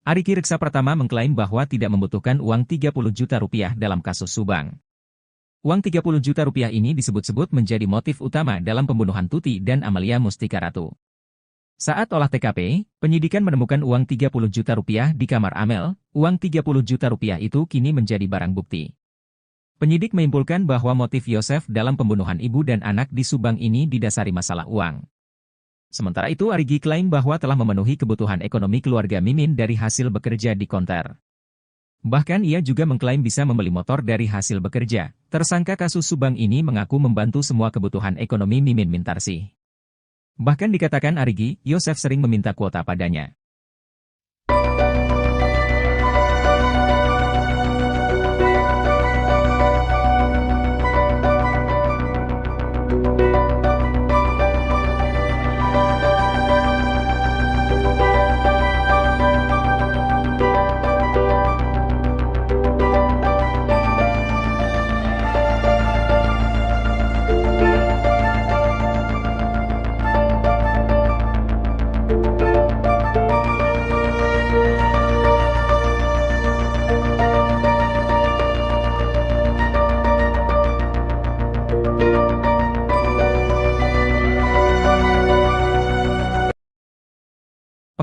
Arigi Reksa Pratama mengklaim bahwa tidak membutuhkan uang 30 juta rupiah dalam kasus Subang. Uang 30 juta rupiah ini disebut-sebut menjadi motif utama dalam pembunuhan Tuti dan Amalia Mustika Ratu. Saat olah TKP, penyidikan menemukan uang 30 juta rupiah di kamar Amel. Uang 30 juta rupiah itu kini menjadi barang bukti. Penyidik menyimpulkan bahwa motif Yosef dalam pembunuhan ibu dan anak di Subang ini didasari masalah uang. Sementara itu Arigi klaim bahwa telah memenuhi kebutuhan ekonomi keluarga Mimin dari hasil bekerja di konter. Bahkan ia juga mengklaim bisa membeli motor dari hasil bekerja. Tersangka kasus Subang ini mengaku membantu semua kebutuhan ekonomi Mimin Mintarsih. Bahkan dikatakan Arigi, Yosef sering meminta kuota padanya.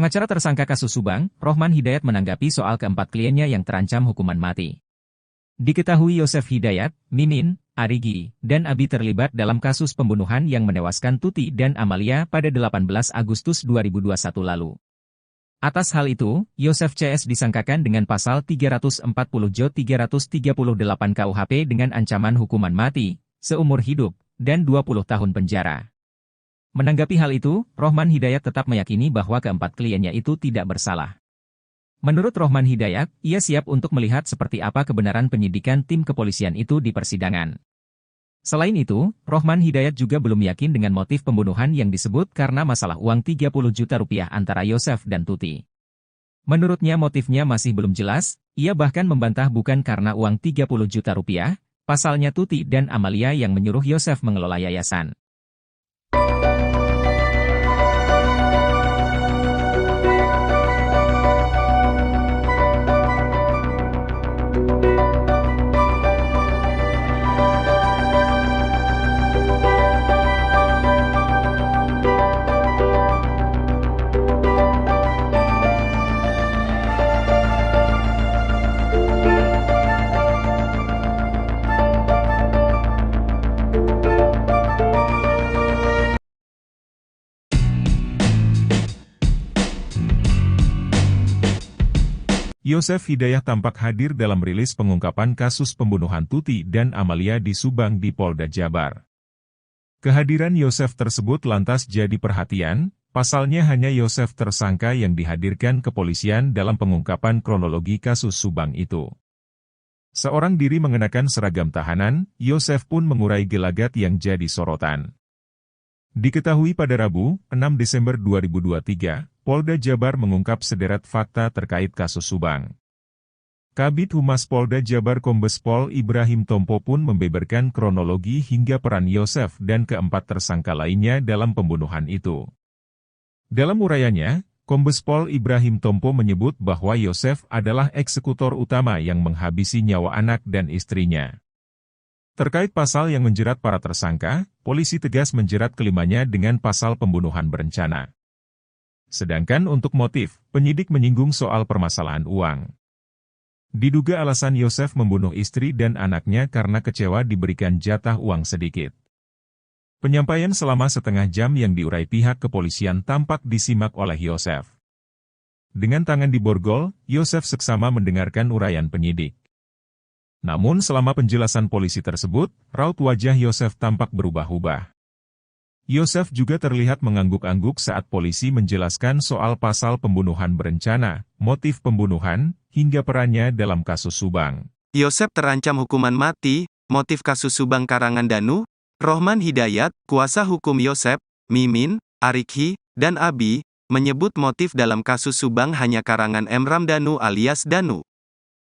Pengacara tersangka kasus Subang, Rohman Hidayat menanggapi soal keempat kliennya yang terancam hukuman mati. Diketahui Yosef Hidayat, Mimin, Arigi, dan Abi terlibat dalam kasus pembunuhan yang menewaskan Tuti dan Amalia pada 18 Agustus 2021 lalu. Atas hal itu, Yosef CS disangkakan dengan pasal 340 J 338 KUHP dengan ancaman hukuman mati, seumur hidup, dan 20 tahun penjara. Menanggapi hal itu, Rohman Hidayat tetap meyakini bahwa keempat kliennya itu tidak bersalah. Menurut Rohman Hidayat, ia siap untuk melihat seperti apa kebenaran penyidikan tim kepolisian itu di persidangan. Selain itu, Rohman Hidayat juga belum yakin dengan motif pembunuhan yang disebut karena masalah uang 30 juta rupiah antara Yosef dan Tuti. Menurutnya motifnya masih belum jelas, ia bahkan membantah bukan karena uang 30 juta rupiah, pasalnya Tuti dan Amalia yang menyuruh Yosef mengelola yayasan. Yosef Hidayat tampak hadir dalam rilis pengungkapan kasus pembunuhan Tuti dan Amalia di Subang di Polda Jabar. Kehadiran Yosef tersebut lantas jadi perhatian, pasalnya hanya Yosef tersangka yang dihadirkan kepolisian dalam pengungkapan kronologi kasus Subang itu. Seorang diri mengenakan seragam tahanan, Yosef pun mengurai gelagat yang jadi sorotan. Diketahui pada Rabu, 6 Desember 2023, Polda Jabar mengungkap sederet fakta terkait kasus Subang. Kabid Humas Polda Jabar Kombes Pol Ibrahim Tompo pun membeberkan kronologi hingga peran Yosef dan keempat tersangka lainnya dalam pembunuhan itu. Dalam uraiannya, Kombes Pol Ibrahim Tompo menyebut bahwa Yosef adalah eksekutor utama yang menghabisi nyawa anak dan istrinya. Terkait pasal yang menjerat para tersangka, polisi tegas menjerat kelimanya dengan pasal pembunuhan berencana. Sedangkan untuk motif, penyidik menyinggung soal permasalahan uang. Diduga alasan Yosef membunuh istri dan anaknya karena kecewa diberikan jatah uang sedikit. Penyampaian selama setengah jam yang diurai pihak kepolisian tampak disimak oleh Yosef. Dengan tangan diborgol, Yosef seksama mendengarkan uraian penyidik. Namun selama penjelasan polisi tersebut, raut wajah Yosef tampak berubah-ubah. Yosef juga terlihat mengangguk-angguk saat polisi menjelaskan soal pasal pembunuhan berencana, motif pembunuhan, hingga perannya dalam kasus Subang. Yosef terancam hukuman mati, motif kasus Subang karangan Danu, Rohman Hidayat, kuasa hukum Yosef, Mimin, Arigi, dan Abi, menyebut motif dalam kasus Subang hanya karangan Emram Danu alias Danu.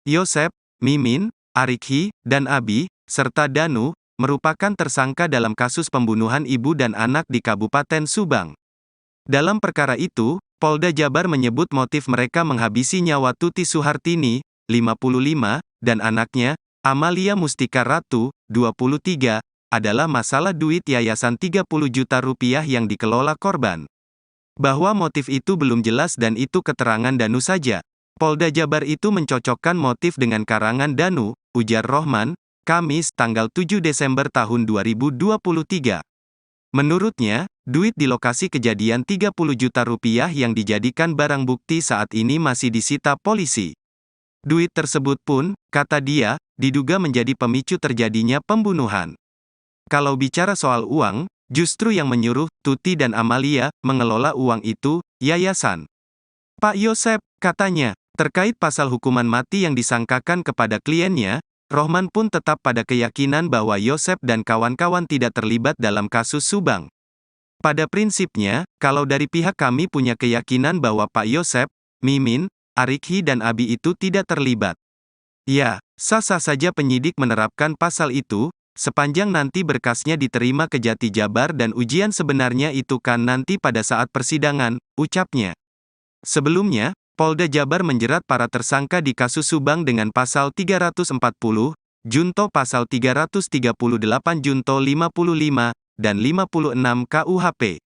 Yosef, Mimin, Arigi, dan Abi, serta Danu, merupakan tersangka dalam kasus pembunuhan ibu dan anak di Kabupaten Subang. Dalam perkara itu, Polda Jabar menyebut motif mereka menghabisi nyawa Tuti Suhartini, 55, dan anaknya, Amalia Mustika Ratu, 23, adalah masalah duit yayasan 30 juta rupiah yang dikelola korban. Bahwa motif itu belum jelas dan itu keterangan Danu saja. Polda Jabar itu mencocokkan motif dengan karangan Danu, ujar Rohman, Kamis, tanggal 7 Desember tahun 2023. Menurutnya, duit di lokasi kejadian 30 juta rupiah yang dijadikan barang bukti saat ini masih disita polisi. Duit tersebut pun, kata dia, diduga menjadi pemicu terjadinya pembunuhan. Kalau bicara soal uang, justru yang menyuruh Tuti dan Amalia mengelola uang itu, yayasan. Pak Yosep, katanya, terkait pasal hukuman mati yang disangkakan kepada kliennya, Rohman pun tetap pada keyakinan bahwa Yosep dan kawan-kawan tidak terlibat dalam kasus Subang. Pada prinsipnya, kalau dari pihak kami punya keyakinan bahwa Pak Yosep, Mimin, Arikhi dan Abi itu tidak terlibat. Ya, sah-sah saja penyidik menerapkan pasal itu, sepanjang nanti berkasnya diterima ke Jati Jabar dan ujian sebenarnya itu kan nanti pada saat persidangan, ucapnya. Sebelumnya, Polda Jabar menjerat para tersangka di kasus Subang dengan pasal 340, Junto pasal 338 Junto 55, dan 56 KUHP.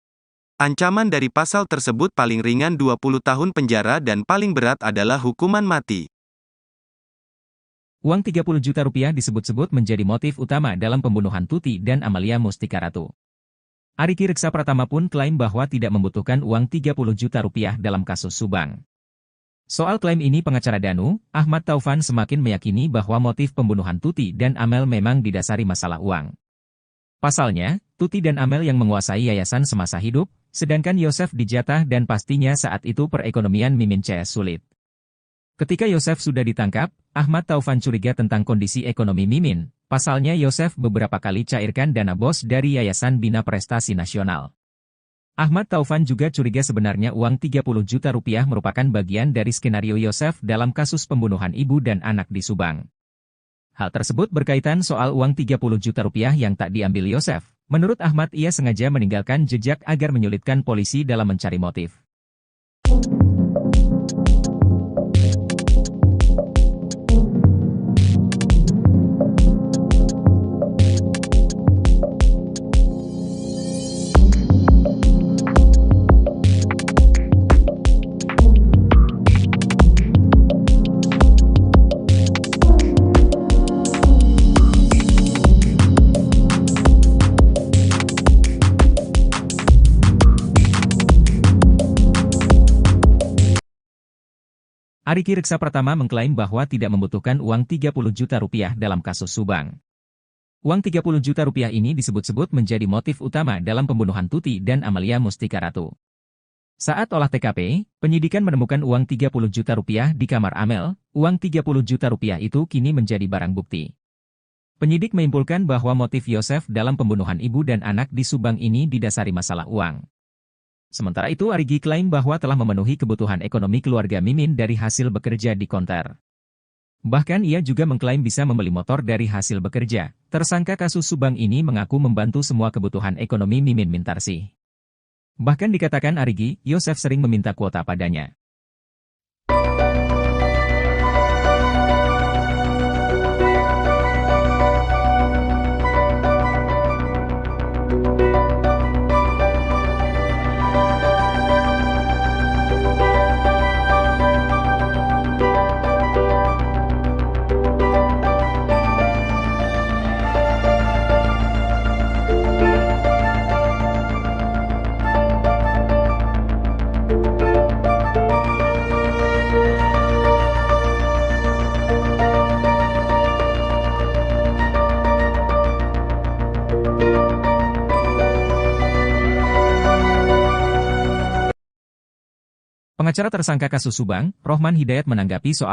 Ancaman dari pasal tersebut paling ringan 20 tahun penjara dan paling berat adalah hukuman mati. Uang 30 juta rupiah disebut-sebut menjadi motif utama dalam pembunuhan Tuti dan Amalia Mustika Ratu. Arikhi Reksa Pratama pun klaim bahwa tidak membutuhkan uang 30 juta rupiah dalam kasus Subang. Soal klaim ini pengacara Danu, Ahmad Taufan semakin meyakini bahwa motif pembunuhan Tuti dan Amel memang didasari masalah uang. Pasalnya, Tuti dan Amel yang menguasai yayasan semasa hidup, sedangkan Yosef dijatah dan pastinya saat itu perekonomian Mimin CS sulit. Ketika Yosef sudah ditangkap, Ahmad Taufan curiga tentang kondisi ekonomi Mimin. Pasalnya Yosef beberapa kali cairkan dana bos dari Yayasan Bina Prestasi Nasional. Ahmad Taufan juga curiga sebenarnya uang 30 juta rupiah merupakan bagian dari skenario Yosef dalam kasus pembunuhan ibu dan anak di Subang. Hal tersebut berkaitan soal uang 30 juta rupiah yang tak diambil Yosef. Menurut Ahmad, ia sengaja meninggalkan jejak agar menyulitkan polisi dalam mencari motif. Arikhi Reksa Pratama mengklaim bahwa tidak membutuhkan uang 30 juta rupiah dalam kasus Subang. Uang 30 juta rupiah ini disebut-sebut menjadi motif utama dalam pembunuhan Tuti dan Amalia Mustika Ratu. Saat olah TKP, penyidikan menemukan uang 30 juta rupiah di kamar Amel. Uang 30 juta rupiah itu kini menjadi barang bukti. Penyidik menyimpulkan bahwa motif Yosef dalam pembunuhan ibu dan anak di Subang ini didasari masalah uang. Sementara itu Arikhi klaim bahwa telah memenuhi kebutuhan ekonomi keluarga Mimin dari hasil bekerja di konter. Bahkan ia juga mengklaim bisa membeli motor dari hasil bekerja. Tersangka kasus Subang ini mengaku membantu semua kebutuhan ekonomi Mimin Mintarsih. Bahkan dikatakan Arikhi, Yosef sering meminta kuota padanya. Pengacara tersangka kasus Subang, Rohman Hidayat menanggapi soal